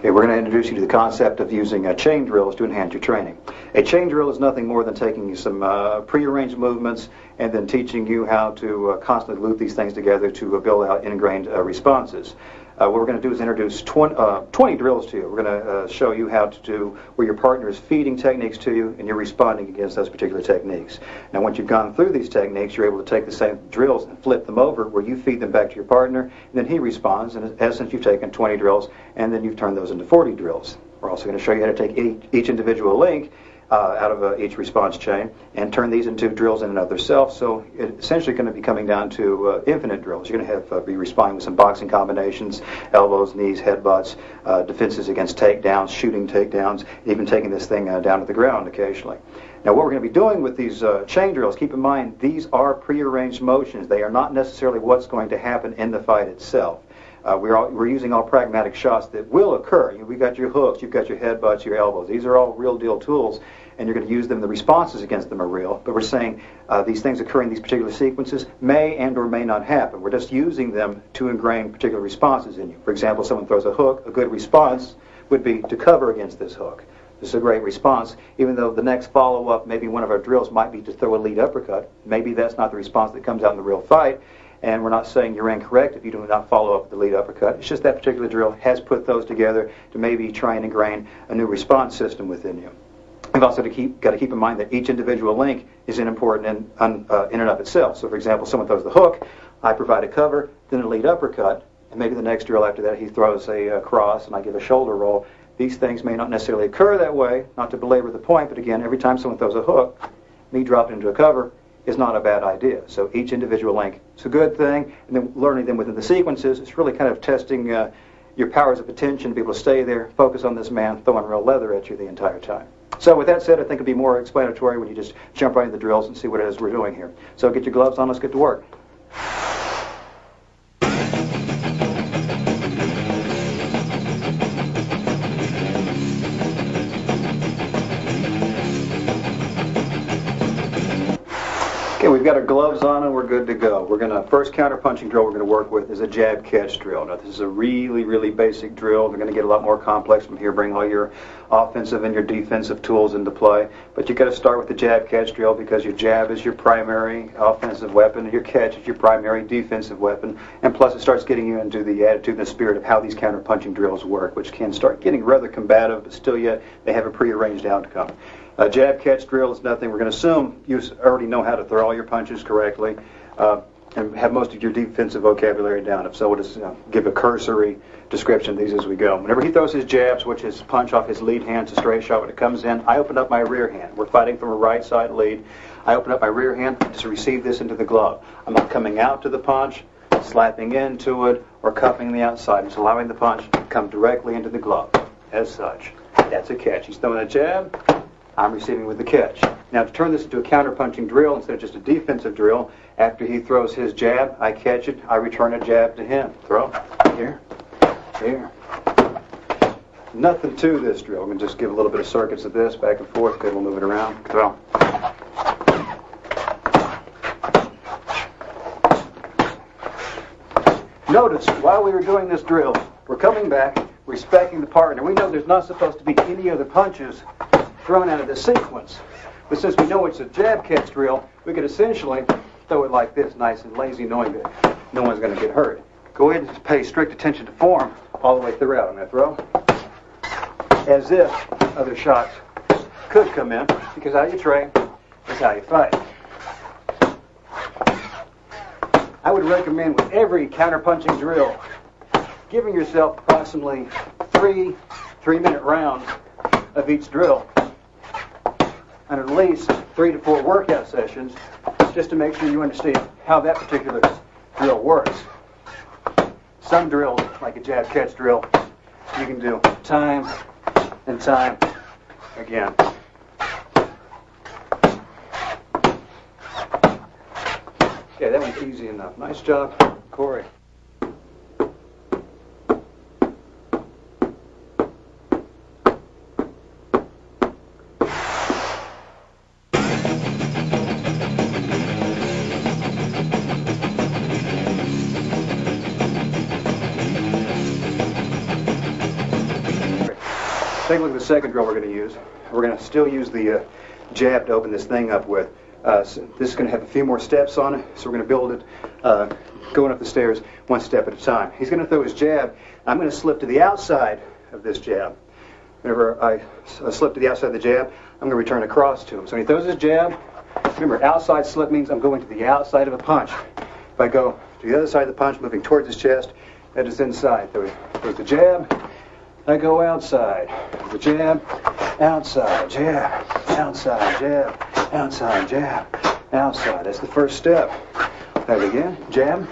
We're going to introduce you to the concept of using chain drills to enhance your training. A chain drill is nothing more than taking some prearranged movements and then teaching you how to constantly loop these things together to build out ingrained responses. What we're going to do is introduce 20 drills to you. We're going to show you how to do where your partner is feeding techniques to you and you're responding against those particular techniques. Now once you've gone through these techniques, you're able to take the same drills and flip them over where you feed them back to your partner and then he responds. And in essence, you've taken 20 drills and then you've turned those into 40 drills. We're also going to show you how to take each individual link out of each response chain and turn these into drills in and of themselves. So it's essentially going to be coming down to infinite drills. You're going to be responding with some boxing combinations, elbows, knees, headbutts, defenses against takedowns, shooting takedowns, even taking this thing down to the ground occasionally. Now what we're going to be doing with these chain drills, keep in mind these are prearranged motions. They are not necessarily what's going to happen in the fight itself. We're using all pragmatic shots that will occur. We've got your hooks, you've got your headbutts, your elbows. These are all real deal tools, and you're going to use them. The responses against them are real, but we're saying these things occur in these particular sequences may and or may not happen. We're just using them to ingrain particular responses in you. For example, someone throws a hook. A good response would be to cover against this hook. This is a great response, even though the next follow-up, maybe one of our drills might be to throw a lead uppercut. Maybe that's not the response that comes out in the real fight. And we're not saying you're incorrect if you do not follow up with the lead uppercut. It's just that particular drill has put those together to maybe try and ingrain a new response system within you. We've also got to keep in mind that each individual link is important in and of itself. So, for example, someone throws the hook, I provide a cover, then a lead uppercut, and maybe the next drill after that he throws a cross and I give a shoulder roll. These things may not necessarily occur that way, not to belabor the point, but again, every time someone throws a hook, me dropping into a cover is not a bad idea. So each individual link is a good thing, and then learning them within the sequences, it's really kind of testing your powers of attention to be able to stay there, focus on this man throwing real leather at you the entire time. So with that said, I think it'd be more explanatory when you just jump right into the drills and see what it is we're doing here. So get your gloves on, let's get to work. Okay, we've got our gloves on and we're good to go. We're going to, first counter-punching drill we're going to work with is a jab catch drill. Now this is a really, really basic drill. They're going to get a lot more complex from here, bring all your offensive and your defensive tools into play. But you've got to start with the jab catch drill because your jab is your primary offensive weapon and your catch is your primary defensive weapon. And plus it starts getting you into the attitude and the spirit of how these counter-punching drills work, which can start getting rather combative, but still yet they have a prearranged outcome. A jab catch drill is nothing. We're going to assume you already know how to throw all your punches correctly and have most of your defensive vocabulary down. If so, we'll just give a cursory description of these as we go. Whenever he throws his jabs, which is punch off his lead hand, it's a straight shot. When it comes in, I open up my rear hand. We're fighting from a right side lead. I open up my rear hand to receive this into the glove. I'm not coming out to the punch, slapping into it, or cupping the outside. I'm just allowing the punch to come directly into the glove as such. That's a catch. He's throwing a jab. I'm receiving with the catch. Now to turn this into a counter-punching drill instead of just a defensive drill, after he throws his jab, I catch it, I return a jab to him. Throw. Here. Here. Nothing to this drill. I'm going to just give a little bit of circuits of this, back and forth. Good, we'll move it around. Throw. Notice, while we were doing this drill, we're coming back, respecting the partner. We know there's not supposed to be any other punches thrown out of the sequence. But since we know it's a jab catch drill, we could essentially throw it like this, nice and lazy, knowing that no one's going to get hurt. Go ahead and pay strict attention to form all the way throughout. I'm going to throw as if other shots could come in, because how you train is how you fight. I would recommend with every counterpunching drill, giving yourself approximately three-minute rounds of each drill, and at least 3 to 4 workout sessions, just to make sure you understand how that particular drill works. Some drills, like a jab catch drill, you can do time and time again. Okay, that one's easy enough. Nice job, Corey. Take a look at the second drill we're going to use. We're going to still use the jab to open this thing up with. So this is going to have a few more steps on it, so we're going to build it going up the stairs one step at a time. He's going to throw his jab. I'm going to slip to the outside of this jab. Whenever I slip to the outside of the jab, I'm going to return across to him. So when he throws his jab, remember, outside slip means I'm going to the outside of a punch. If I go to the other side of the punch, moving towards his chest, that is inside. So he throws the jab, I go outside. The jab, outside, jab, outside, jab, outside, jab, outside. That's the first step. That again. Jab,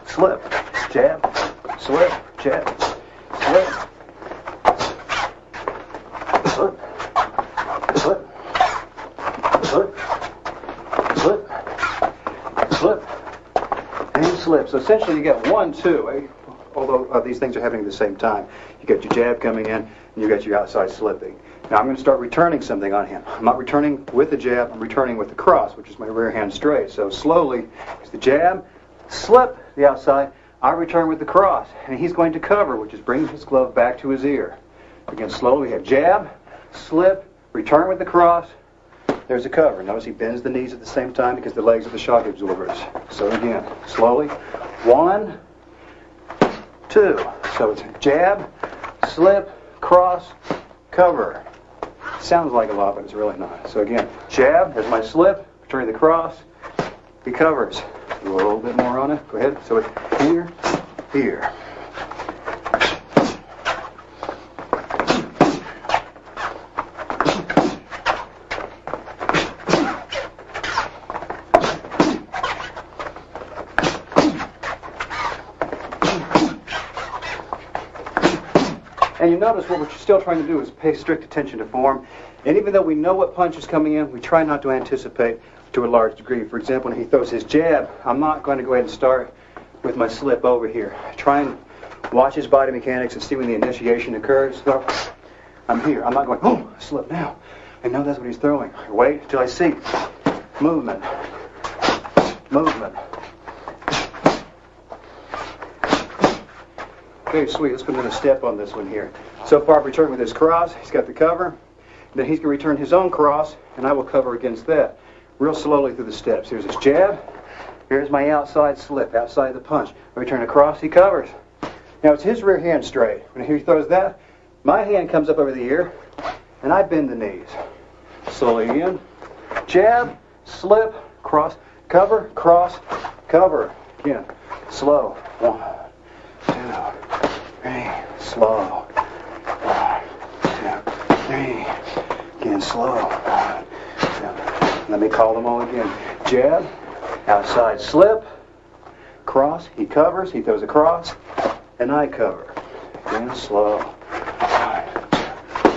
slip, jab, slip, jab, slip, slip, slip, slip, slip, slip, and slip. So essentially you get 1, 2. Although these things are happening at the same time. You got your jab coming in, and you got your outside slipping. Now I'm going to start returning something on him. I'm not returning with the jab, I'm returning with the cross, which is my rear hand straight. So slowly, it's the jab, slip, the outside, I return with the cross. And he's going to cover, which is bringing his glove back to his ear. Again, slowly, we have jab, slip, return with the cross, there's a cover. Notice he bends the knees at the same time because the legs are the shock absorbers. So again, slowly, 1, 2. So it's jab, slip, cross, cover. Sounds like a lot, but it's really not. So again, jab, there's my slip, returning the cross, he covers. Do a little bit more on it. Go ahead. So it's here, here. And you notice what we're still trying to do is pay strict attention to form. And even though we know what punch is coming in, we try not to anticipate to a large degree. For example, when he throws his jab, I'm not going to go ahead and start with my slip over here. Try and watch his body mechanics and see when the initiation occurs. So I'm here. I'm not going, oh, slip now. I know that's what he's throwing. Wait until I see movement. Movement. Okay, sweet. Let's put another step on this one here. So far, I've returned with his cross. He's got the cover. Then he's going to return his own cross, and I will cover against that. Real slowly through the steps. Here's his jab. Here's my outside slip, outside the punch. I return across, he covers. Now, it's his rear hand straight. When he throws that, my hand comes up over the ear, and I bend the knees. Slowly in. Jab, slip, cross, cover, cross, cover. Again, slow. 1, 2, 3, slow. 1, 2, 3. Again, slow. 1, 2. Let me call them all again. Jab, outside slip, cross, he covers, he throws a cross, and I cover. Again, slow. 1, 2,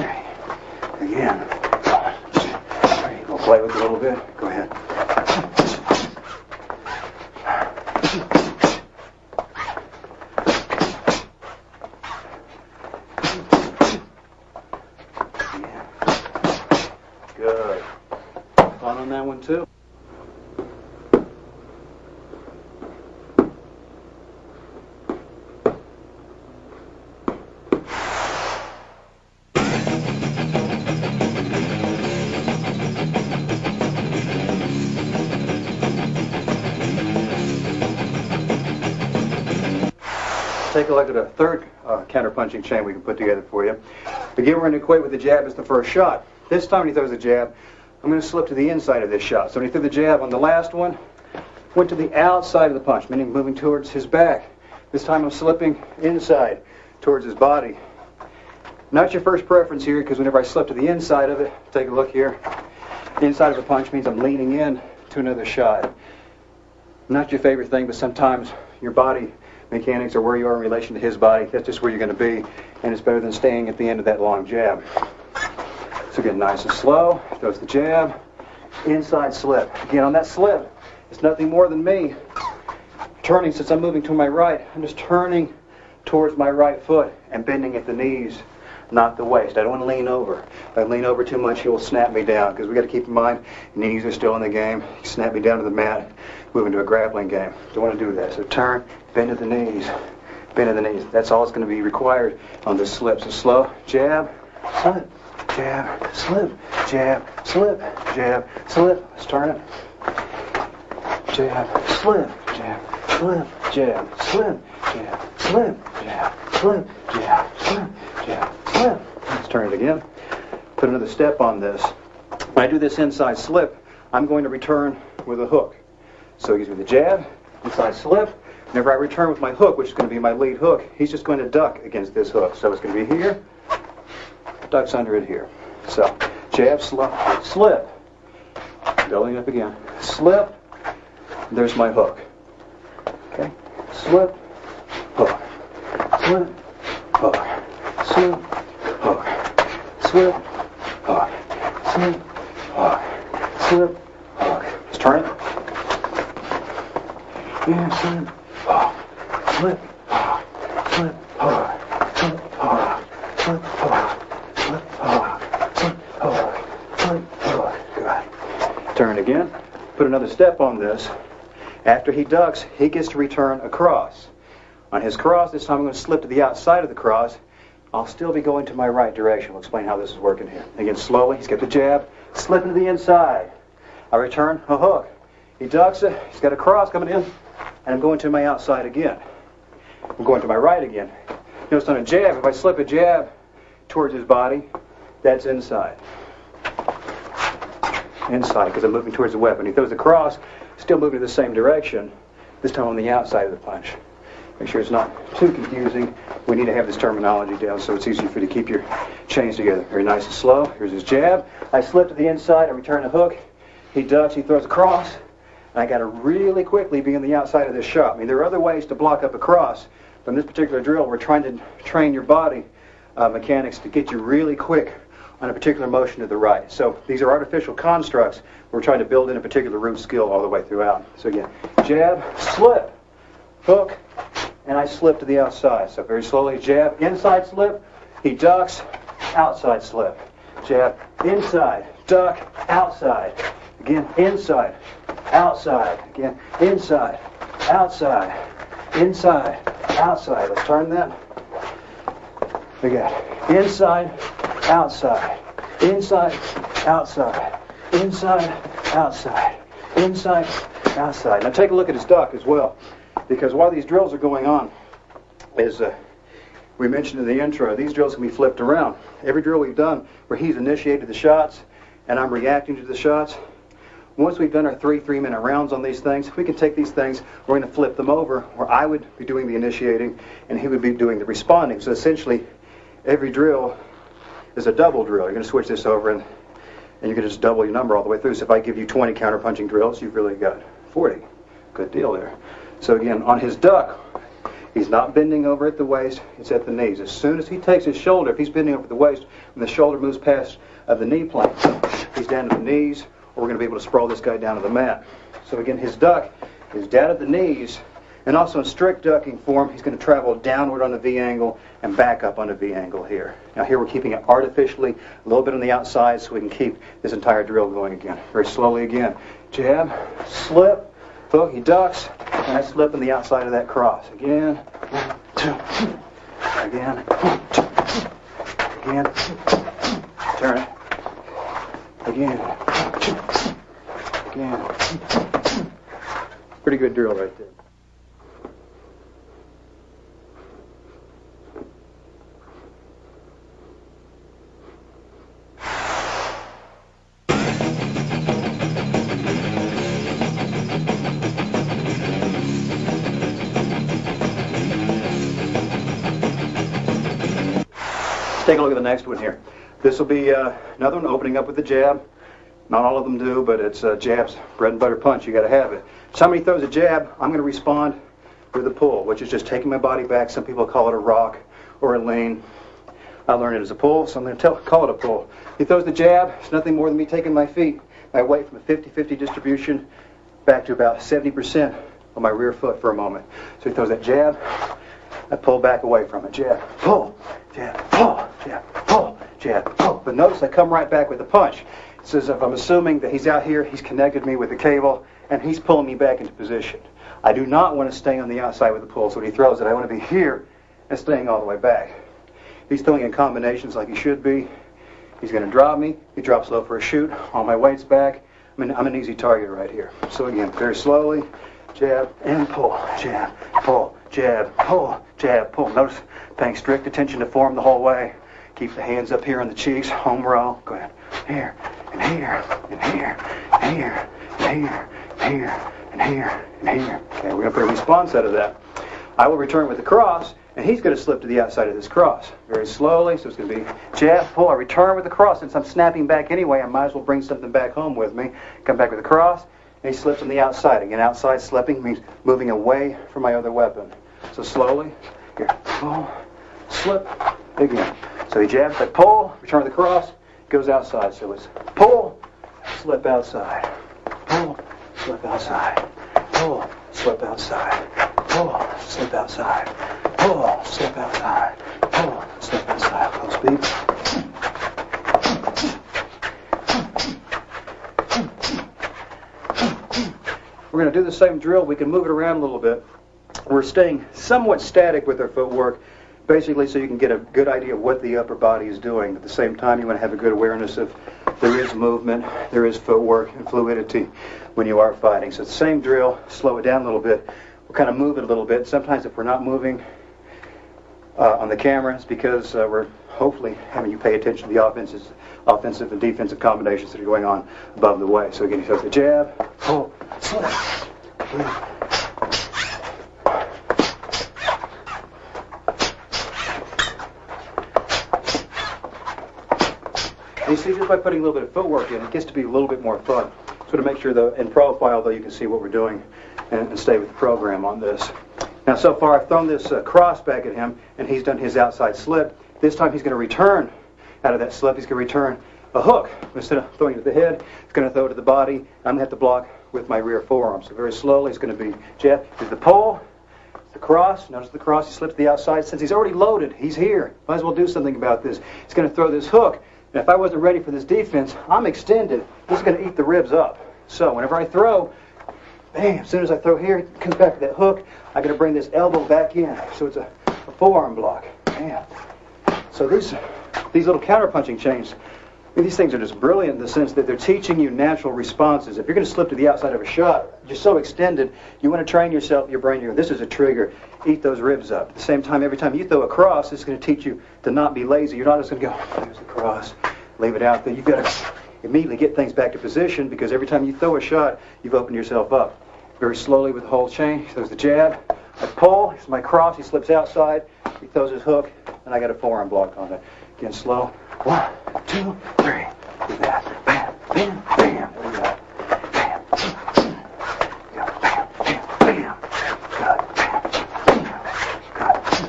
3. Again. 1, 2, 3. We'll play with it a little bit. Go ahead. Good. Fun on that one too. take a look at a third counter-punching chain we can put together for you. Again, we're going to equate with the jab as the first shot. This time when he throws a jab, I'm going to slip to the inside of this shot. So when he threw the jab on the last one, went to the outside of the punch, meaning moving towards his back. This time I'm slipping inside towards his body. Not your first preference here, because whenever I slip to the inside of it, take a look here, the inside of a punch means I'm leaning in to another shot. Not your favorite thing, but sometimes your body mechanics are where you are in relation to his body. That's just where you're going to be, and it's better than staying at the end of that long jab. So again, nice and slow, throws the jab, inside slip. Again, on that slip, it's nothing more than me turning. Since I'm moving to my right, I'm just turning towards my right foot and bending at the knees, not the waist. I don't want to lean over. If I lean over too much, he will snap me down, because we've got to keep in mind, knees are still in the game. He snap me down to the mat, move into a grappling game. Don't want to do that. So turn, bend at the knees, bend at the knees. That's all it's going to be required on this slip. So slow, jab, slip, jab, slip, jab, slip, jab, slip. Let's turn it. Jab, slip, jab, slip, jab, slip, jab, slip, jab, slip, jab, slip, jab, slip. Let's turn it again. Put another step on this. When I do this inside slip, I'm going to return with a hook. So he gives me the jab, inside slip. Whenever I return with my hook, which is going to be my lead hook, he's just going to duck against this hook. So it's going to be here, ducks under it here. So jab, slip, building up again, slip, there's my hook. Okay, slip, hook, slip, hook, slip, hook, slip, hook, slip, hook, slip, hook. Let's turn it. Yeah, slip, hook, slip, hook, slip, hook, slip, hook, slip, hook, slip, hook, slip, hook, slip, hook. Good. Turn again. Put another step on this. After he ducks, he gets to return a cross. On his cross, this time I'm going to slip to the outside of the cross. I'll still be going to my right direction. We'll explain how this is working here. Again, slowly, he's got the jab, slip into the inside. I return a hook. He ducks it, he's got a cross coming in, and I'm going to my outside again. I'm going to my right again. Notice on a jab, if I slip a jab towards his body, that's inside. Inside, because I'm moving towards the weapon. He throws the cross, still moving in the same direction, this time on the outside of the punch. Make sure it's not too confusing. We need to have this terminology down so it's easier for you to keep your chains together. Very nice and slow. Here's his jab. I slip to the inside, I return the hook. He ducks, he throws a cross, and I got to really quickly be on the outside of this shot. I mean, there are other ways to block up a cross, but in this particular drill, we're trying to train your body mechanics to get you really quick on a particular motion to the right. So these are artificial constructs. We're trying to build in a particular root skill all the way throughout. So again, jab, slip, hook, and I slip to the outside. So very slowly, jab, inside slip, he ducks, outside slip. Jab, inside, duck, outside. Again, inside, outside. Again, inside, outside, inside, outside. Let's turn that. Again, inside, outside, inside, outside, inside, outside, inside, outside. Now take a look at his duck as well, because while these drills are going on, as we mentioned in the intro, these drills can be flipped around. Every drill we've done where he's initiated the shots and I'm reacting to the shots, once we've done our 3-minute rounds on these things, we can take these things, we're going to flip them over, where I would be doing the initiating and he would be doing the responding. So essentially, every drill is a double drill. You're going to switch this over and you're going to just double your number all the way through. So if I give you 20 counter-punching drills, you've really got 40. Good deal there. So again, on his duck, he's not bending over at the waist, it's at the knees. As soon as he takes his shoulder, if he's bending over at the waist, and the shoulder moves past the knee plane, he's down to the knees, or we're going to be able to sprawl this guy down to the mat. So again, his duck is down at the knees, and also in strict ducking form, he's going to travel downward on the V angle and back up on the V angle here. Now here we're keeping it artificially a little bit on the outside so we can keep this entire drill going again. Very slowly again. Jab, slip, hook, he ducks, and I slip on the outside of that cross. Again, 1, 2, again, 1, 2, again, turn it, again, 1, 2, again. Pretty good drill right there. take a look at the next one here. This will be another one, opening up with the jab. Not all of them do, but it's jab's bread and butter punch. You got to have it. Somebody throws a jab, I'm going to respond with a pull, which is just taking my body back. Some people call it a rock or a lean. I learned it as a pull, so I'm going to call it a pull. He throws the jab. It's nothing more than me taking my feet, my weight from a 50-50 distribution back to about 70% on my rear foot for a moment. So he throws that jab. I pull back away from it. Jab, pull, jab, pull, jab, pull, jab, pull. But notice I come right back with a punch. It's as if I'm assuming that he's out here, he's connected me with the cable, and he's pulling me back into position. I do not want to stay on the outside with the pull, so when he throws it, I want to be here and staying all the way back. He's throwing in combinations like he should be. He's going to drop me. He drops low for a shoot. All my weight's back. I'm an easy target right here. So again, very slowly, jab and pull, jab, pull, jab, pull, jab, pull. Notice paying strict attention to form the whole way. Keep the hands up here on the cheeks, home roll. Go ahead. Here, and here, and here, and here, and here, and here, and here, and here. Okay, we're going to put a response out of that. I will return with the cross, and he's going to slip to the outside of this cross. Very slowly, so it's going to be jab, pull. I return with the cross. Since I'm snapping back anyway, I might as well bring something back home with me. Come back with the cross, and he slips on the outside. Again, outside slipping means moving away from my other weapon. So slowly, here, pull, slip, again. So he jabs, I pull, return with the cross, goes outside. So it's pull, slip outside, pull, slip outside, pull, slip outside, pull, slip outside, pull, slip outside, pull, slip outside. Full speed. We're going to do the same drill. We can move it around a little bit. We're staying somewhat static with our footwork, basically so you can get a good idea of what the upper body is doing. At the same time, you want to have a good awareness of there is movement, there is footwork and fluidity when you are fighting. So it's the same drill, slow it down a little bit. We'll kind of move it a little bit. Sometimes if we're not moving on the camera, it's because we're hopefully having you pay attention to the offensive and defensive combinations that are going on above the way. So again, he does the jab, pull, slip. And you see, just by putting a little bit of footwork in, it gets to be a little bit more fun. So to make sure, though, in profile, though, you can see what we're doing and stay with the program on this. Now, so far, I've thrown this cross back at him, and he's done his outside slip. This time, he's going to return out of that slip. He's going to return a hook. Instead of throwing it at the head, he's going to throw it at the body. I'm going to have to block with my rear forearm. So very slowly, it's going to be jab. Here's the pull, the cross. Notice the cross. He slips to the outside. Since he's already loaded, he's here. Might as well do something about this. He's going to throw this hook. And if I wasn't ready for this defense, I'm extended. This is going to eat the ribs up. So whenever I throw, bam, as soon as I throw here, it comes back to that hook. I'm going to bring this elbow back in. So it's a forearm block. Bam. So these little counter-punching chains, these things are just brilliant in the sense that they're teaching you natural responses. If you're going to slip to the outside of a shot, you're so extended, you want to train yourself, your brain, this is a trigger, eat those ribs up. At the same time, every time you throw a cross, it's going to teach you to not be lazy. You're not just going to go, there's the cross, leave it out there. You've got to immediately get things back to position because every time you throw a shot, you've opened yourself up. Very slowly with the whole chain, he throws the jab, I pull, it's my cross, he slips outside, he throws his hook, and I got a forearm block on it. Again, slow. 1, 2, 3. Do that. Bam, bam, bam. There we go. Bam. Yeah, bam, bam, bam. Good. Bam, bam. Good.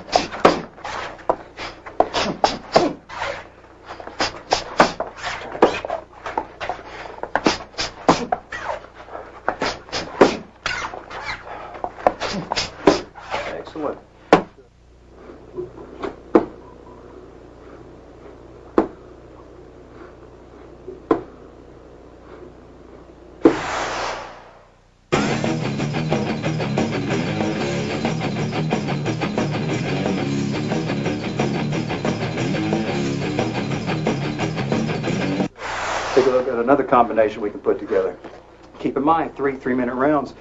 Excellent. Take a look at another combination we can put together. Keep in mind, 3 3-minute rounds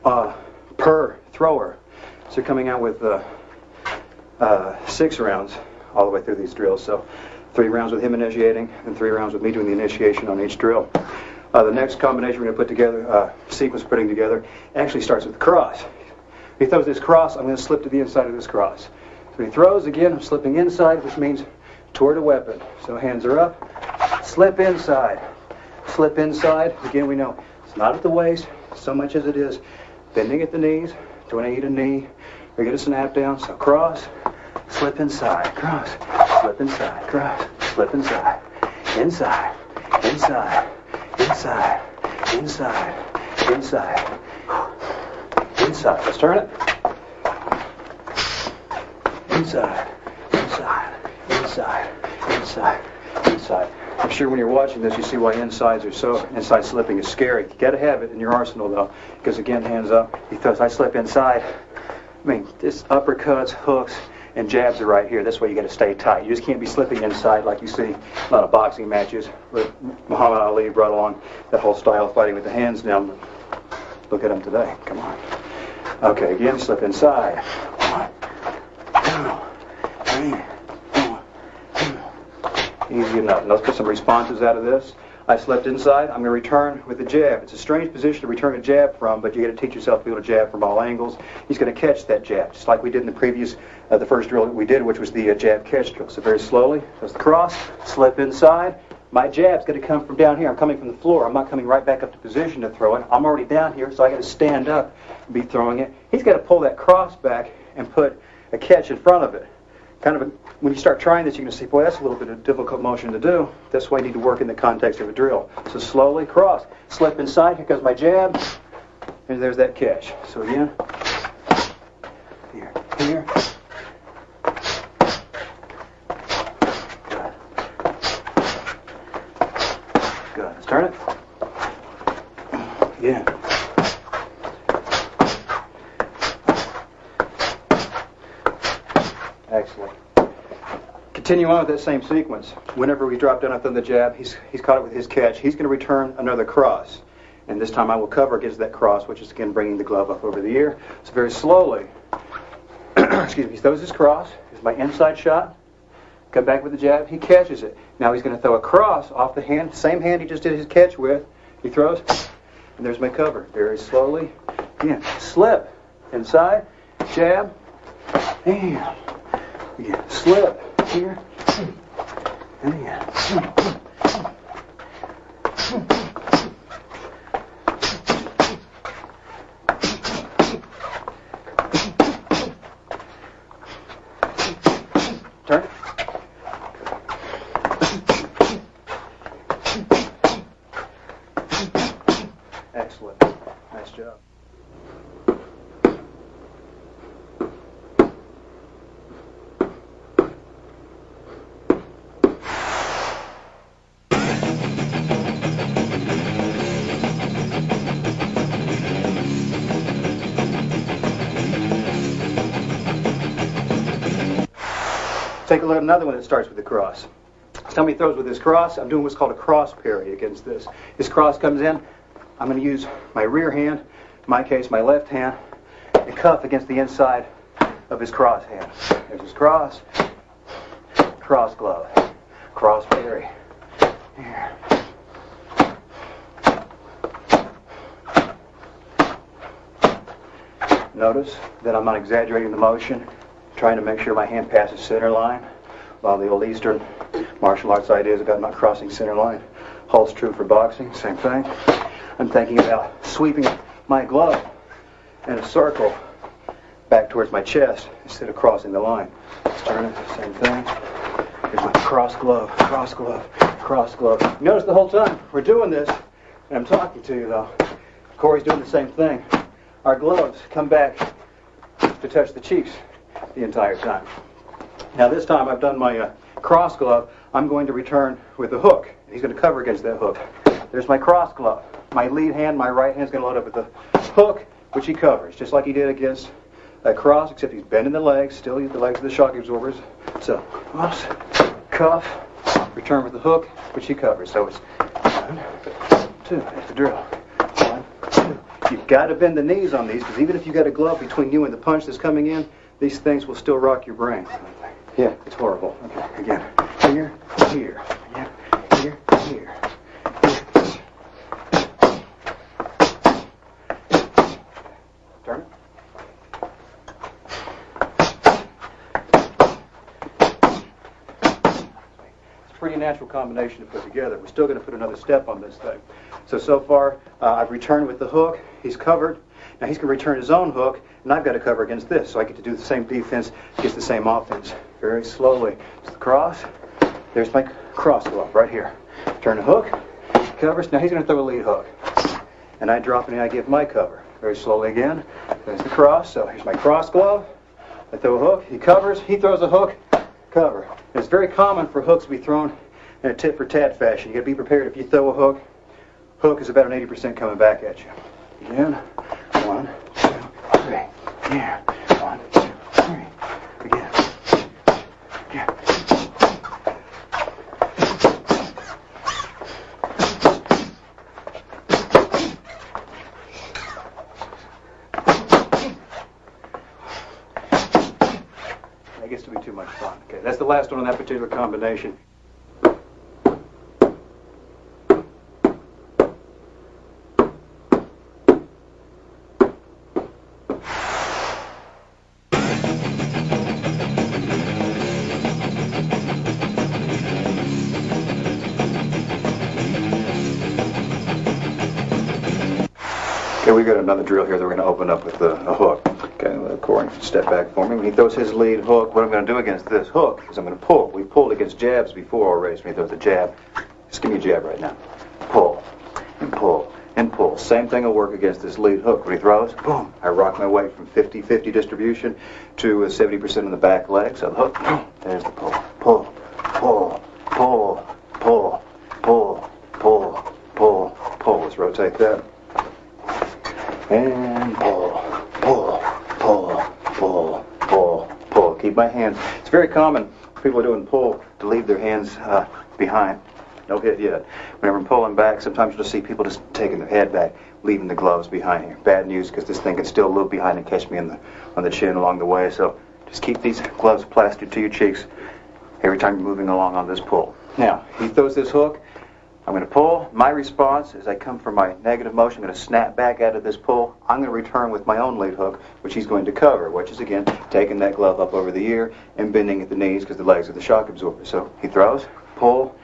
per thrower. So you're coming out with 6 rounds all the way through these drills. So 3 rounds with him initiating and 3 rounds with me doing the initiation on each drill. The next combination we're going to put together, sequence putting together, actually starts with the cross. If he throws this cross, I'm going to slip to the inside of this cross. So he throws, again, I'm slipping inside, which means toward the weapon. So hands are up, slip inside. Slip inside. Again, we know it's not at the waist so much as it is bending at the knees. Don't want to eat a knee or get a snap down. So cross, slip inside, cross, slip inside, cross, slip inside, inside, inside, inside, inside, inside, inside. Let's turn it. Inside, inside, inside, inside, inside. I'm sure when you're watching this, you see why inside slipping is scary. You got to have it in your arsenal, though, because again, hands up. Because I slip inside. I mean, this uppercuts, hooks, and jabs are right here. That's why you got to stay tight. You just can't be slipping inside like you see in a lot of boxing matches. But Muhammad Ali brought along that whole style of fighting with the hands down. Look at him today. Come on. Okay, again, slip inside. 1, 2, 3. Easy enough. Now let's get some responses out of this. I slipped inside. I'm going to return with a jab. It's a strange position to return a jab from, but you got to teach yourself to be able to jab from all angles. He's going to catch that jab, just like we did in the previous, the first drill that we did, which was the jab catch drill. So very slowly, there's the cross, slip inside. My jab's going to come from down here. I'm coming from the floor. I'm not coming right back up to position to throw it. I'm already down here, so I got to stand up and be throwing it. He's got to pull that cross back and put a catch in front of it. When you start trying this, you're going to see, boy, that's a little bit of a difficult motion to do. That's why you need to work in the context of a drill. So slowly, cross, slip inside, here comes my jab, and there's that catch. So again, here, here. Good. Good. Let's turn it. Again. Excellent. Continue on with that same sequence. Whenever we drop down on the jab, he's caught it with his catch. He's going to return another cross. And this time I will cover against that cross, which is again bringing the glove up over the ear. So very slowly, excuse me, he throws his cross. Here's my inside shot. Come back with the jab. He catches it. Now he's going to throw a cross off the hand, same hand he just did his catch with. He throws, and there's my cover. Very slowly. Again, slip. Inside, jab, and again, slip. Here, and again. Turn. Excellent. Nice job. Take a look at another one that starts with the cross. Somebody throws with his cross. I'm doing what's called a cross parry against this. His cross comes in. I'm going to use my rear hand, in my case my left hand, and cuff against the inside of his cross hand. There's his cross, cross glove, cross parry. Here. Notice that I'm not exaggerating the motion, trying to make sure my hand passes center line, while the old Eastern martial arts ideas about not crossing center line holds true for boxing. Same thing. I'm thinking about sweeping my glove in a circle back towards my chest instead of crossing the line. Let's turn it. Same thing. Here's my cross glove, cross glove, cross glove. Notice the whole time we're doing this, and I'm talking to you though, Corey's doing the same thing. Our gloves come back to touch the cheeks the entire time. Now this time I've done my cross glove. I'm going to return with a hook. He's going to cover against that hook. There's my cross glove. My lead hand, my right hand, is going to load up with the hook, which he covers, just like he did against a cross, except he's bending the legs, still use the legs of the shock absorbers. So, oops, cuff, return with the hook, which he covers. So it's 1, 2, that's the drill. 1, 2. You've got to bend the knees on these, because even if you've got a glove between you and the punch that's coming in, these things will still rock your brain. Yeah, it's horrible. Okay, again. Here, here. Again. Here, here. Turn it. pretty natural combination to put together. We're still going to put another step on this thing. So far, I've returned with the hook. He's covered. Now he's going to return his own hook, and I've got to cover against this. So I get to do the same defense, gets the same offense. Very slowly. Just the cross. There's my cross glove right here. Turn the hook, covers. Now he's going to throw a lead hook. And I drop it and I give my cover. Very slowly again. There's the cross. So here's my cross glove. I throw a hook. He covers. He throws a hook. Cover. And it's very common for hooks to be thrown in a tit-for-tat fashion. You got to be prepared. If you throw a hook, hook is about an 80% coming back at you. Again. 1, 2, 3. Here. 1, 2, 3. Again. Here. That gets to be too much fun. Okay, that's the last one on that particular combination. Okay, we've got another drill here that we're going to open up with a hook. Okay, Corey, step back for me. When he throws his lead hook, what I'm going to do against this hook is I'm going to pull. We've pulled against jabs before already, so when he throws a jab, just give me a jab right now. Pull, and pull, and pull. Same thing will work against this lead hook. When he throws, boom, I rock my way from 50-50 distribution to 70% in the back leg. So the hook, boom, there's the pull. Pull, pull, pull, pull, pull, pull, pull, pull. Let's rotate that. And pull, pull, pull, pull, pull, pull. Keep my hands. It's very common for people doing pull to leave their hands behind. No hit yet. Whenever I'm pulling back, sometimes you'll see people just taking their head back, leaving the gloves behind here. Bad news, because this thing can still loop behind and catch me on the chin along the way. So just keep these gloves plastered to your cheeks every time you're moving along on this pull. Now, he throws this hook. I'm going to pull. My response as I come from my negative motion, I'm going to snap back out of this pull. I'm going to return with my own lead hook, which he's going to cover, which is, again, taking that glove up over the ear and bending at the knees because the legs are the shock absorber. So he throws, pull,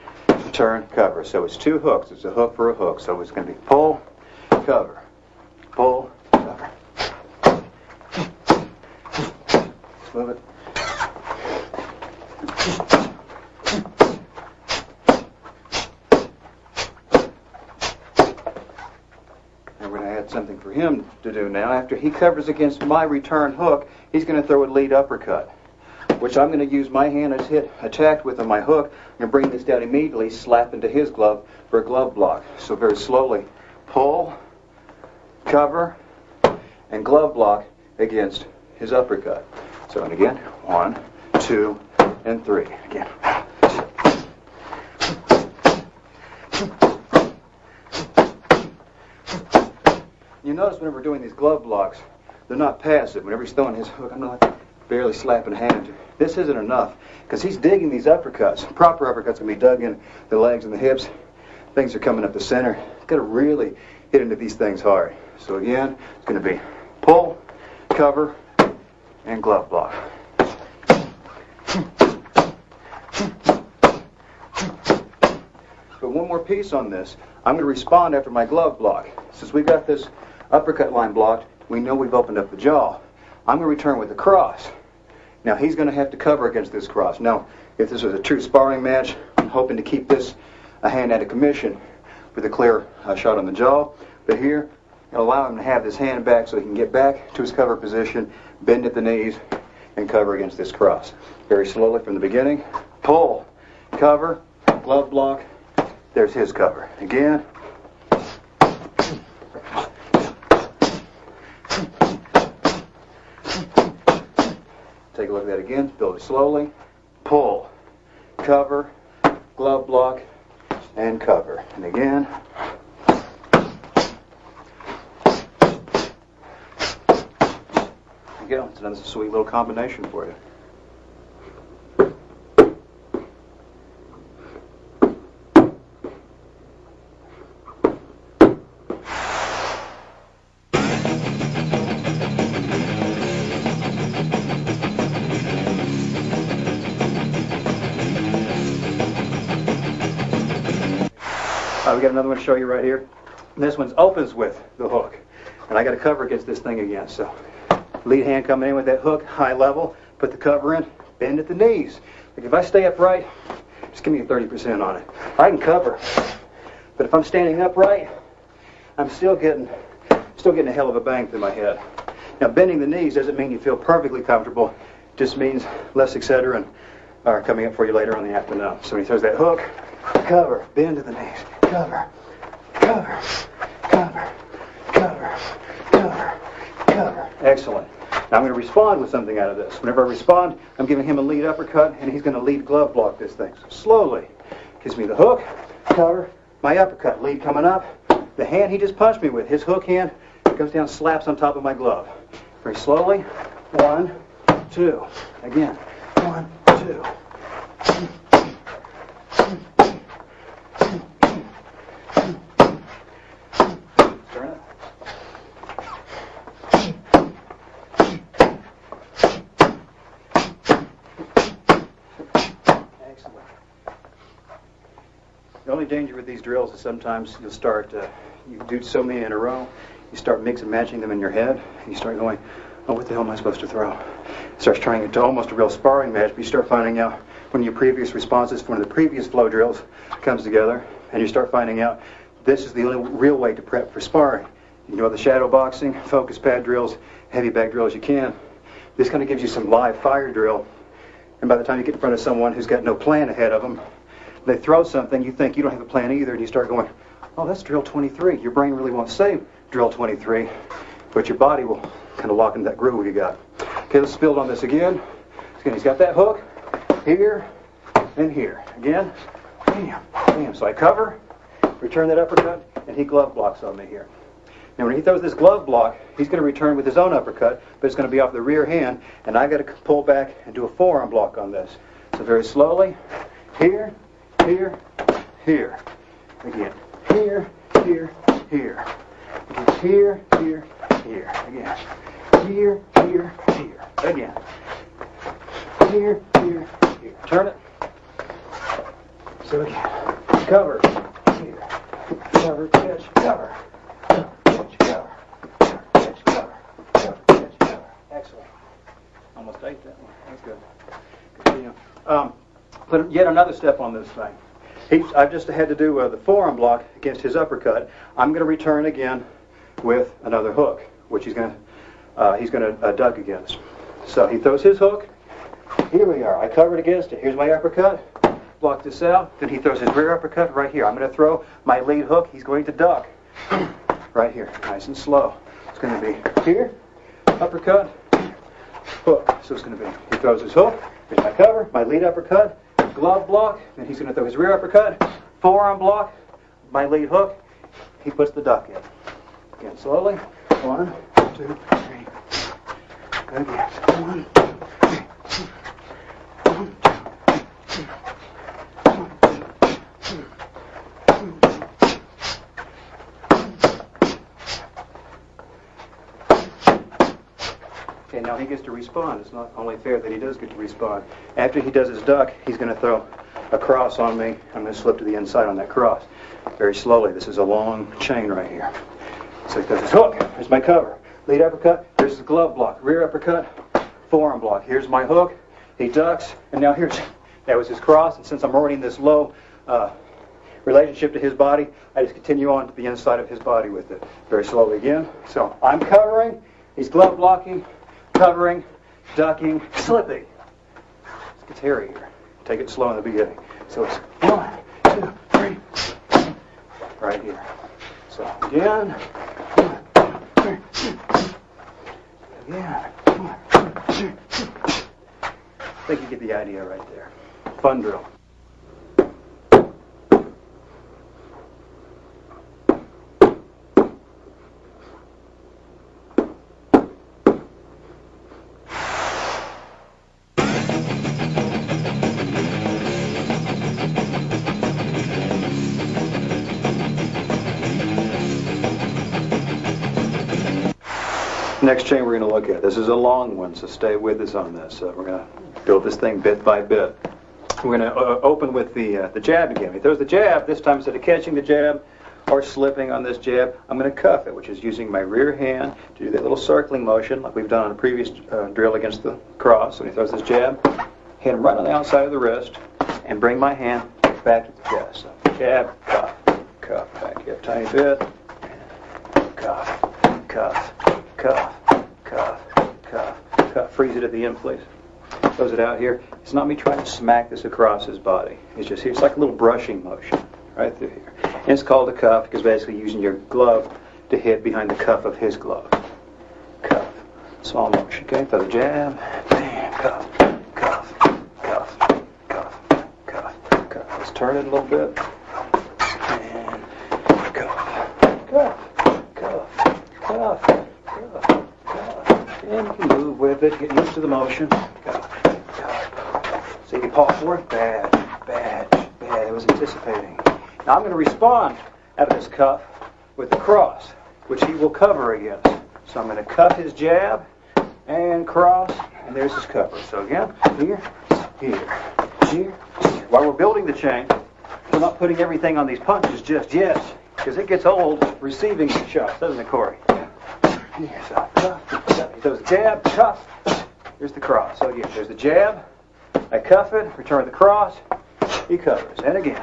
turn, cover. So it's two hooks. It's a hook for a hook. So it's going to be pull, cover, pull, cover. Let's move it. Something for him to do now. After he covers against my return hook, he's going to throw a lead uppercut, which I'm going to use my hand as attacked with on my hook. I'm going to bring this down immediately, slap into his glove for a glove block. So very slowly, pull, cover, and glove block against his uppercut. So, and again, 1, 2, and 3. Again. You notice whenever we're doing these glove blocks, they're not passive. Whenever he's throwing his hook, I'm not barely slapping a hand. This isn't enough, because he's digging these uppercuts. Proper uppercuts can be dug in the legs and the hips. Things are coming up the center. Got to really hit into these things hard. So again, it's going to be pull, cover, and glove block. But one more piece on this. I'm going to respond after my glove block. Since we've got this uppercut line blocked, we know we've opened up the jaw. I'm going to return with the cross. Now he's going to have to cover against this cross. Now, if this was a true sparring match, I'm hoping to keep this a hand out of commission with a clear shot on the jaw. But here, it'll allow him to have this hand back so he can get back to his cover position, bend at the knees, and cover against this cross. Very slowly from the beginning. Pull, cover, glove block. There's his cover. Again. Take a look at that again. Build it slowly. Pull, cover, glove block, and cover. And again. There you go. It's another sweet little combination for you. We got another one to show you right here. This one opens with the hook. And I got to cover against this thing again. So lead hand coming in with that hook, high level, put the cover in, bend at the knees. Like if I stay upright, just give me a 30% on it. I can cover. But if I'm standing upright, I'm still getting a hell of a bang through my head. Now bending the knees doesn't mean you feel perfectly comfortable. It just means less Excedrin are coming up for you later on in the afternoon. So when he throws that hook, cover, bend to the knees, cover, cover, cover, cover, cover, cover. Excellent. Now I'm going to respond with something out of this. Whenever I respond, I'm giving him a lead uppercut, and he's going to lead glove block this thing. So slowly, gives me the hook, cover, my uppercut, lead coming up. The hand he just punched me with, his hook hand, goes down, slaps on top of my glove. Very slowly. 1, 2. Again. 1, 2. Turn it. Excellent. The only danger with these drills is sometimes you'll start, you do so many in a row, you start mix and matching them in your head, and you start going, oh, what the hell am I supposed to throw? It starts turning into almost a real sparring match, but you start finding out when your previous responses from one of the previous flow drills comes together, and you start finding out this is the only real way to prep for sparring. You can do all the shadow boxing, focus pad drills, heavy bag drills you can. This kind of gives you some live fire drill, and by the time you get in front of someone who's got no plan ahead of them, they throw something, you think you don't have a plan either, and you start going, oh, that's drill 23. Your brain really won't say drill 23, but your body will kind of lock into that groove you got. Okay, let's build on this again. He's got that hook here and here. Again, bam, bam. So I cover, return that uppercut, and he glove blocks on me here. Now when he throws this glove block, he's going to return with his own uppercut, but it's going to be off the rear hand, and I got to pull back and do a forearm block on this. So very slowly, here, here, here. Again, here, here, here. Again, here, here, here. Again, here, here, here. Again, here, here, here. Turn it. So again, cover, here, cover, catch, cover, catch, cover, catch, cover, catch, cover. Excellent. Almost ate that one. That's good. Continue. Put yet another step on this thing. I've just had to do the forearm block against his uppercut. I'm going to return again with another hook, which he's going to duck against. So he throws his hook. Here we are. I covered against it. Here's my uppercut. Block this out. Then he throws his rear uppercut right here. I'm going to throw my lead hook. He's going to duck right here, nice and slow. It's going to be here, uppercut, hook. So it's going to be, he throws his hook. Here's my cover, my lead uppercut, glove block. Then he's going to throw his rear uppercut, forearm block, my lead hook. He puts the duck in. Again, slowly. 1, 2, 3. Again. 1, 2, 3. 1, 2, 3. 1, 2, 3. Okay, now he gets to respond. It's not only fair that he does get to respond. After he does his duck, he's going to throw a cross on me. I'm going to slip to the inside on that cross. Very slowly. This is a long chain right here. So he does his hook. Here's my cover. Lead uppercut. Here's the glove block. Rear uppercut. Forearm block. Here's my hook. He ducks. And now that was his cross. And since I'm already in this low relationship to his body, I just continue on to the inside of his body with it. Very slowly again. So I'm covering. He's glove blocking, covering, ducking, slipping. It gets hairy here. Take it slow in the beginning. So it's 1, 2, 3. Right here. So again. 1, 2, 3. Again. 1, 2, 3. I think you get the idea right there. Fun drill. Next chain we're going to look at. This is a long one, so stay with us on this. We're going to build this thing bit by bit. We're going to open with the jab again. If he throws the jab, this time instead of catching the jab or slipping on this jab, I'm going to cuff it, which is using my rear hand to do that little circling motion like we've done on a previous drill against the cross. When he throws this jab, hit him right on the outside of the wrist and bring my hand back to the chest. So jab, cuff, cuff, back here a tiny bit, cuff, cuff, cuff, cuff, cuff, cuff. Freeze it at the end, please. Close it out here. It's not me trying to smack this across his body. It's just here. It's like a little brushing motion right through here. And it's called a cuff because basically using your glove to hit behind the cuff of his glove. Cuff. Small motion. Okay, throw the jab. Bam. Cuff. Cuff. Cuff. Cuff. Cuff. Cuff. Let's turn it a little bit. And cuff. Cuff. Cuff. Cuff. Cuff. Cuff. And you can move with it. Get used to the motion. Cuff. See, you pause for it? Bad, bad, bad. It was anticipating. Now I'm going to respond out of this cuff with the cross, which he will cover against. So I'm going to cuff his jab and cross, and there's his cover. So again, here, here, here, here. While we're building the chain, we're not putting everything on these punches just yet, because it gets old receiving shots, doesn't it, Corey? Here, so cuff, cuff. He does the jab, cuff. Here's the cross. So again, there's the jab. I cuff it, return the cross, he covers. And again.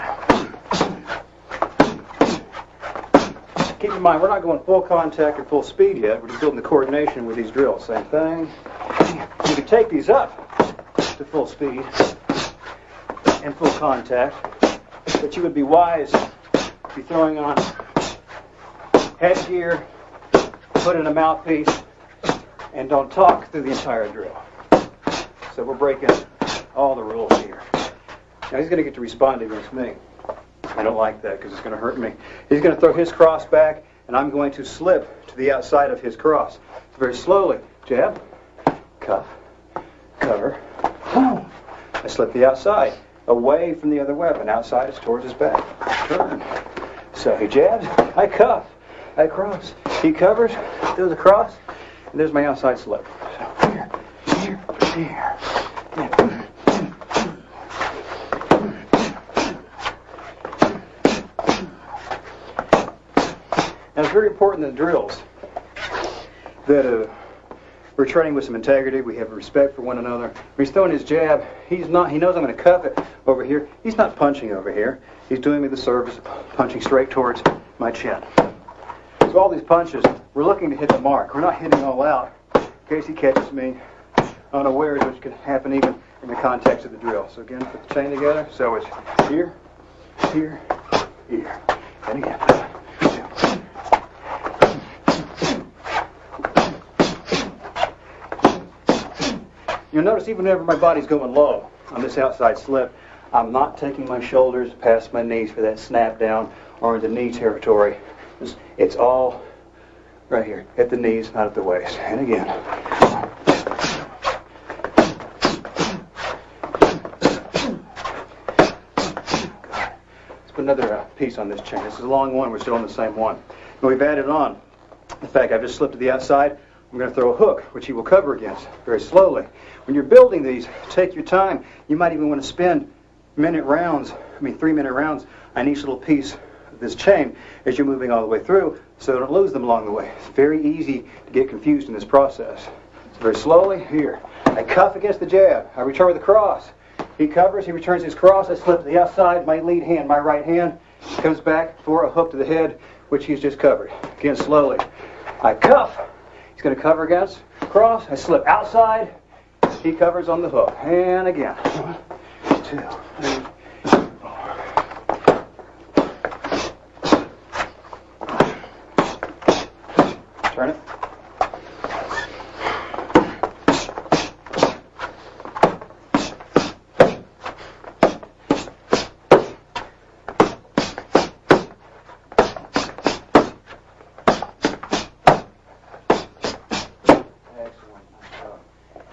Keep in mind, we're not going full contact or full speed yet. We're just building the coordination with these drills. Same thing. You can take these up to full speed and full contact, but you would be wise to be throwing on headgear, put in a mouthpiece, and don't talk through the entire drill. So we're breaking all the rules here. Now he's going to get to respond against me. I don't like that because it's going to hurt me. He's going to throw his cross back, and I'm going to slip to the outside of his cross. Very slowly. Jab, cuff, cover, boom. I slip the outside, away from the other weapon. Outside is towards his back. Turn. So he jabs, I cuff, I cross. He covers, throws across, and there's my outside slip. So here, here, here. Now it's very important in the drills that we're training with some integrity. We have respect for one another. When he's throwing his jab, he knows I'm going to cuff it over here. He's not punching over here. He's doing me the service of punching straight towards my chin. So all these punches, we're looking to hit the mark. We're not hitting all out in case he catches me unawares, which could happen even in the context of the drill. So again, put the chain together. So it's here, here, here. And again. You'll notice even whenever my body's going low on this outside slip, I'm not taking my shoulders past my knees for that snap down or into knee territory. It's all right here, at the knees, not at the waist. And again. Let's put another piece on this chain. This is a long one. We're still on the same one. And we've added on the fact I've just slipped to the outside. I'm going to throw a hook, which he will cover against very slowly. When you're building these, take your time. You might even want to spend 3-minute rounds on each little piece of this chain as you're moving all the way through, so don't lose them along the way. It's very easy to get confused in this process. So very slowly, here. I cuff against the jab. I return with the cross. He covers, he returns his cross. I slip to the outside. My lead hand, my right hand, comes back for a hook to the head, which he's just covered. Again, slowly. I cuff. He's going to cover against, cross, I slip outside, he covers on the hook. And again. 1, 2, 3, 4. Turn it.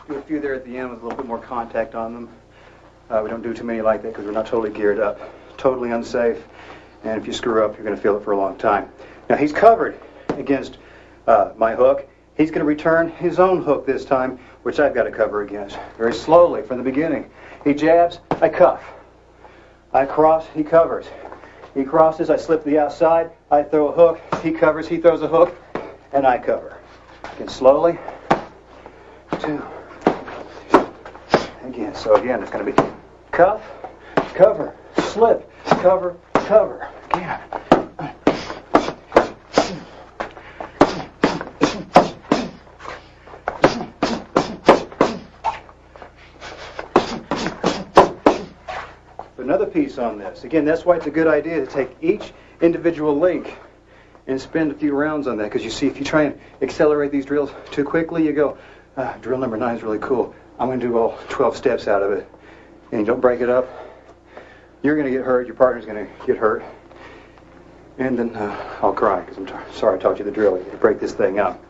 Do a few there at the end with a little bit more contact on them. We don't do too many like that because we're not totally geared up. Totally unsafe, and if you screw up, you're going to feel it for a long time. Now he's covered against my hook. He's going to return his own hook this time, which I've got to cover against. Very slowly from the beginning. He jabs, I cuff. I cross, he covers. He crosses, I slip to the outside, I throw a hook, he covers, he throws a hook, and I cover. Again, slowly. 2. Again, so again, it's going to be cuff, cover, slip, cover, cover. Again. Another piece on this. Again, that's why it's a good idea to take each individual link and spend a few rounds on that, because you see, if you try and accelerate these drills too quickly, you go, drill number 9 is really cool. I'm going to do all 12 steps out of it. And you don't break it up, you're going to get hurt, your partner's going to get hurt. And then I'll cry, because I'm sorry I taught you the drill. You need to break this thing up.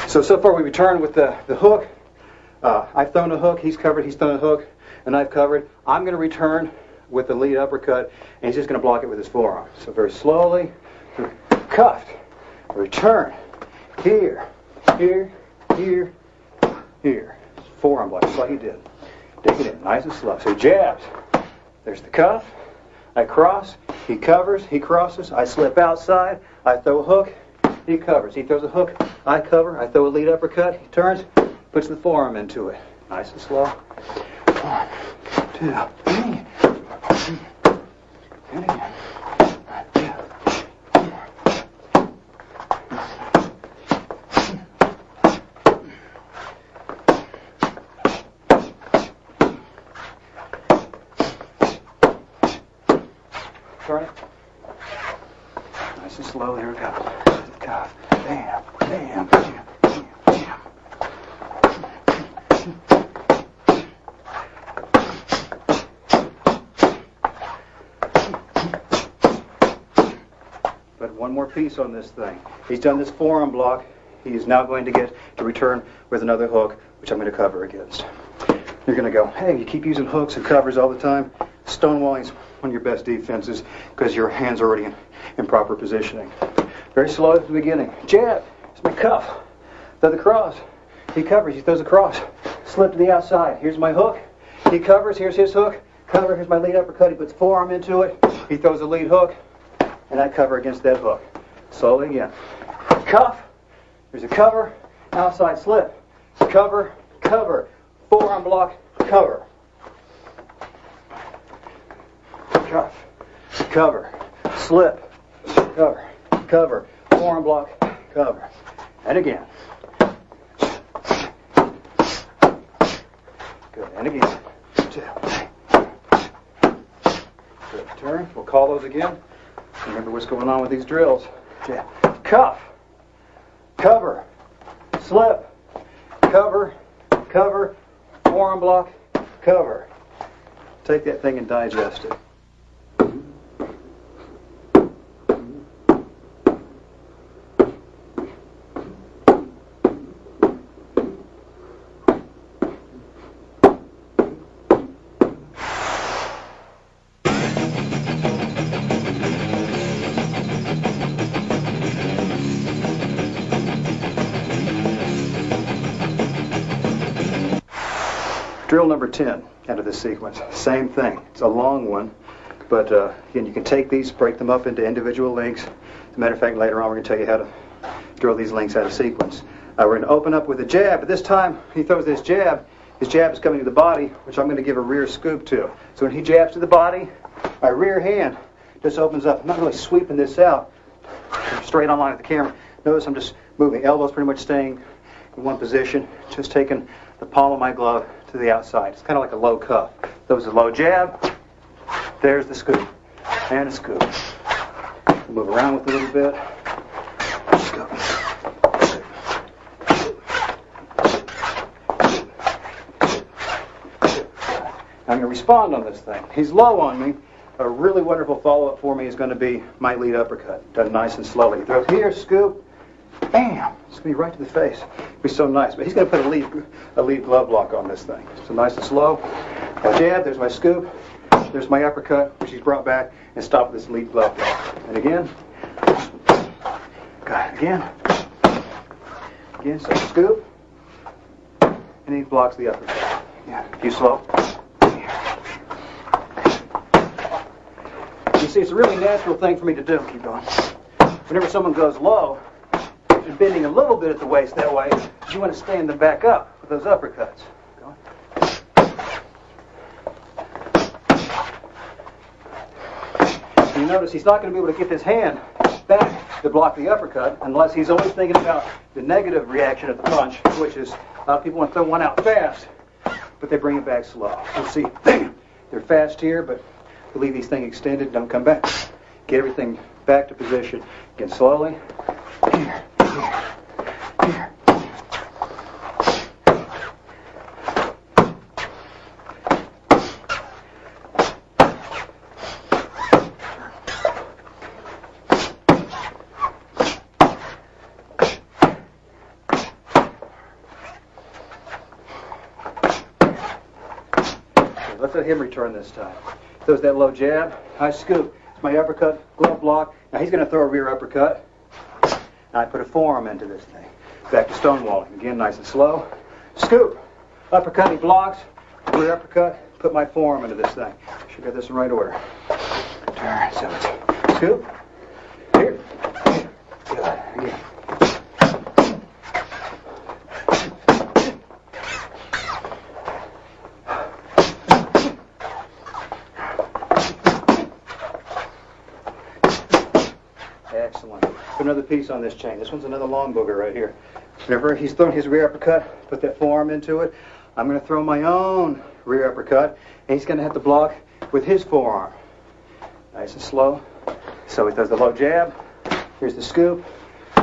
So far we returned with the hook. I've thrown a hook, he's covered, he's thrown a hook, and I've covered. I'm going to return with the lead uppercut, and he's just going to block it with his forearm. So very slowly, cuffed, return, here, here, here, here. Forearm block, just like he did. Dig it in, nice and slow. So he jabs. There's the cuff. I cross. He covers. He crosses. I slip outside. I throw a hook. He covers. He throws a hook. I cover. I throw a lead uppercut. He turns, puts the forearm into it. Nice and slow. 1, 2, 3. And again. 1, 2. Turn it. Nice and slow. There we go. Cuff. Bam, bam, bam, bam, bam. But one more piece on this thing. He's done this forearm block. He is now going to get to return with another hook, which I'm going to cover against. You're going to go, hey, you keep using hooks and covers all the time. Stonewalling's one of your best defenses because your hand's already in proper positioning. Very slow at the beginning. Jab. It's my cuff. Throw the cross. He covers. He throws a cross. Slip to the outside. Here's my hook. He covers. Here's his hook. Cover. Here's my lead uppercut. He puts forearm into it. He throws a lead hook. And I cover against that hook. Slowly again. Cuff. There's a cover. Outside slip. Cover. Cover. Forearm block. Cover. Cuff. Cover. Slip. Cover. Cover. Forearm block. Cover. And again. Good. And again. 2. Good. Turn. We'll call those again. Remember what's going on with these drills. Jab. Cuff. Cover. Slip. Cover. Cover. Forearm block. Cover. Take that thing and digest it. Drill number 10 out of this sequence. Same thing. It's a long one, but again, you can take these, break them up into individual links. As a matter of fact, later on we're going to tell you how to drill these links out of sequence. We're going to open up with a jab, but this time he throws this jab. His jab is coming to the body, which I'm going to give a rear scoop to. So when he jabs to the body, my rear hand just opens up. I'm not really sweeping this out. I'm straight on line with the camera. Notice I'm just moving. Elbows pretty much staying in one position. Just taking the palm of my glove to the outside. It's kind of like a low cuff. That was a low jab. There's the scoop. And a scoop. We'll move around with it a little bit. Scoop. I'm going to respond on this thing. He's low on me. A really wonderful follow-up for me is going to be my lead uppercut. Done nice and slowly. Throw here, scoop. Bam! It's going to be right to the face. It'll be so nice. But he's going to put a lead glove block on this thing. So nice and slow. A jab, there's my scoop. There's my uppercut, which he's brought back, and stop with this lead glove block. And again. Got it again. Again, so scoop. And he blocks the uppercut. Yeah, a few slow. see, it's a really natural thing for me to do. Keep going. Whenever someone goes low, and bending a little bit at the waist that way, you want to stand them back up with those uppercuts. Go on. You notice he's not going to be able to get this hand back to block the uppercut unless he's always thinking about the negative reaction of the punch, which is a lot of people want to throw one out fast, but they bring it back slow. You'll see they're fast here, but they leave these things extended, don't come back. Get everything back to position. Again, slowly. Here, here, here. Let's let him return this time. Throws that low jab, high scoop. It's my uppercut, glove block. Now he's going to throw a rear uppercut. Now I put a forearm into this thing. Back to stonewalling. Again, nice and slow. Scoop. Uppercut, he blocks. Rear uppercut. Put my forearm into this thing. Should get this in right order. Turn. So it's scoop. Here. Here. Good. Again. Excellent. Put another piece on this chain. This one's another long booger right here. Whenever he's thrown his rear uppercut, put that forearm into it. I'm going to throw my own rear uppercut, and he's going to have to block with his forearm. Nice and slow. So he does the low jab. Here's the scoop.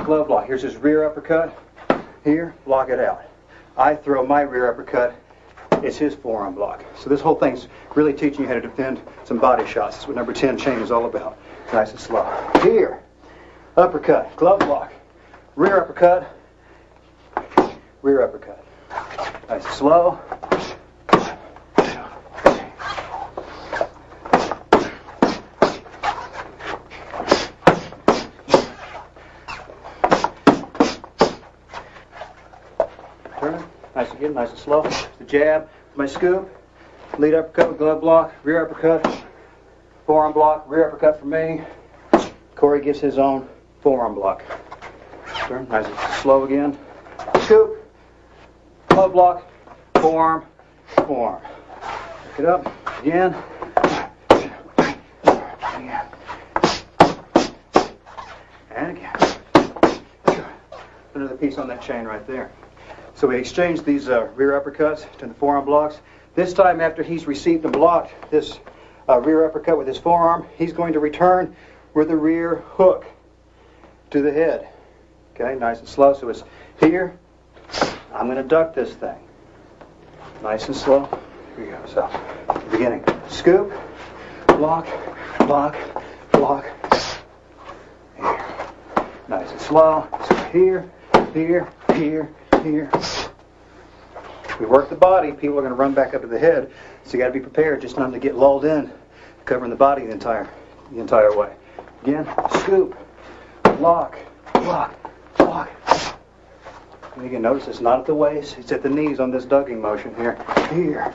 Glove block. Here's his rear uppercut. Here, block it out. I throw my rear uppercut. It's his forearm block. So this whole thing's really teaching you how to defend some body shots. That's what number 10 chain is all about. Nice and slow. Here. Uppercut, glove block, rear uppercut, rear uppercut. Nice and slow. Turn. Nice again, nice and slow. The jab, my scoop, lead uppercut with glove block, rear uppercut, forearm block, rear uppercut for me. Corey gives his own forearm block. Turn, nice and slow again. Scoop, glove block, forearm, forearm. Pick it up, again. And again. Another piece on that chain right there. So we exchange these rear uppercuts to the forearm blocks. This time after he's received and blocked this rear uppercut with his forearm, he's going to return with a rear hook to the head. Okay, nice and slow. So it's here. I'm going to duck this thing. Nice and slow. Here we go. So, beginning. Scoop, block, block, block. Here. Nice and slow. So here, here, here, here. We work the body. People are going to run back up to the head. So you got to be prepared just not to get lulled in, covering the body the entire way. Again, scoop, block, block, block. And you can notice it's not at the waist, it's at the knees on this ducking motion here. Here,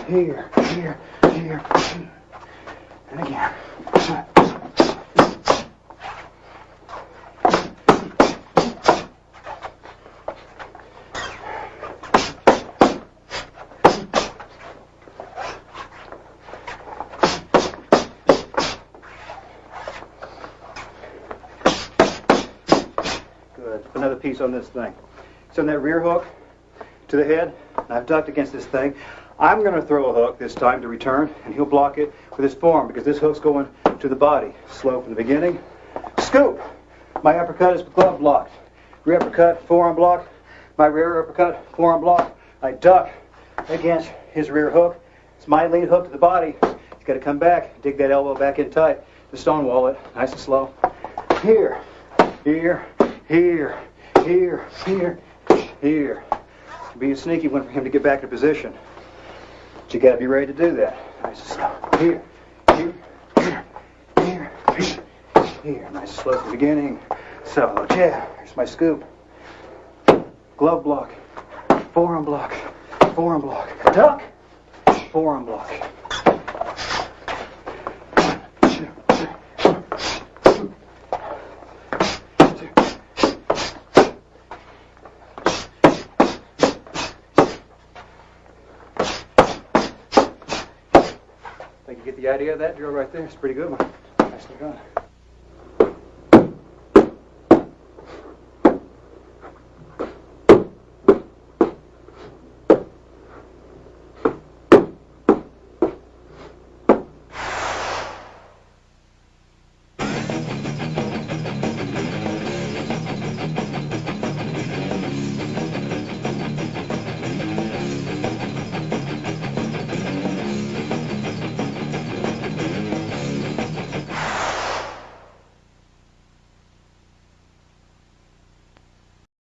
here, here, here. And again. Another piece on this thing. Send that rear hook to the head. I've ducked against this thing. I'm going to throw a hook this time to return, and he'll block it with his forearm because this hook's going to the body. Slow from the beginning. Scoop. My uppercut is glove blocked. Rear uppercut, forearm block. My rear uppercut, forearm block. I duck against his rear hook. It's my lead hook to the body. He's got to come back, dig that elbow back in tight to stonewall it. Nice and slow. Here, here, here, here, here, here. Be a sneaky one for him to get back to position. But you got to be ready to do that. Nice and slow. Here, here, here, here, here, here. Nice and slow from the beginning. So, jab. Here's my scoop. Glove block. Forearm block. Forearm block. Duck. Forearm block. 1, 2, 3, the idea of that drill right there is a pretty good one. Nicely done.